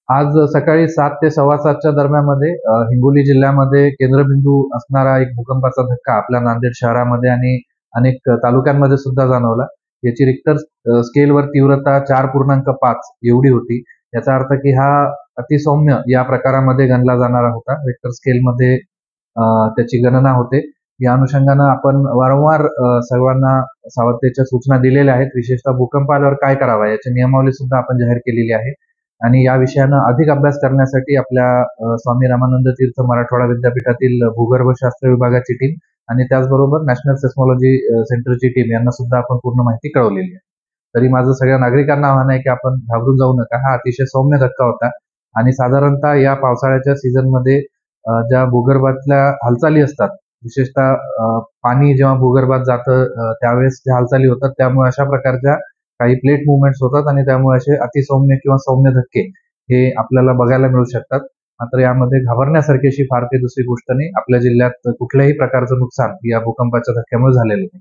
आज सकाळी 7 ते सव्वा 7च्या दरम्यानमध्ये हिंगोली जिल्ह्यामध्ये केंद्रबिंदू असणारा एक भूकंपाचा धक्का आपल्या नांदेड शहरामध्ये आणि अनेक तालुक्यांमध्ये सुद्धा जाणवला. याची रिक्टर स्केलवर तीव्रता 4.5 एवढी होती. याचा अर्थ की हा अतिसौम्य या प्रकारामध्ये गणला जाणारा होता. रिक्टर स्केलमध्ये त्याची गणना होते. या अनुषंगानं आपण वारंवार सर्वांना सावधतेच्या सूचना दिलेल्या आहेत. विशेषतः भूकंप आल्यावर काय करावं याची नियमावली सुद्धा आपण जाहीर केलेली आहे. आणि या विषयानं अधिक अभ्यास करण्यासाठी आपल्या स्वामी रामानंद तीर्थ मराठवाडा विद्यापीठातील भूगर्भशास्त्र विभागाची टीम आणि त्याचबरोबर नॅशनल सेस्मॉलॉजी सेंटरची टीम यांना सुद्धा आपण पूर्ण माहिती कळवलेली आहे. तरी माझं सगळ्या नागरिकांना आव्हान आहे की आपण घाबरून जाऊ नका. हा अतिशय सौम्य धक्का होता आणि साधारणतः या पावसाळ्याच्या सीझनमध्ये ज्या भूगर्भातल्या हालचाली असतात, विशेषतः पाणी जेव्हा भूगर्भात जातं त्यावेळेस ज्या हालचाली होतात, त्यामुळे अशा प्रकारच्या काही प्लेट मुव्हमेंट्स होतात आणि त्यामुळे असे अतिसौम्य किंवा सौम्य धक्के हे आपल्याला बघायला मिळू शकतात. मात्र यामध्ये घाबरण्यासारखी अशी फार काही दुसरी गोष्ट नाही. आपल्या जिल्ह्यात कुठल्याही प्रकारचं नुकसान या भूकंपाच्या धक्क्यामुळे झालेलं नाही.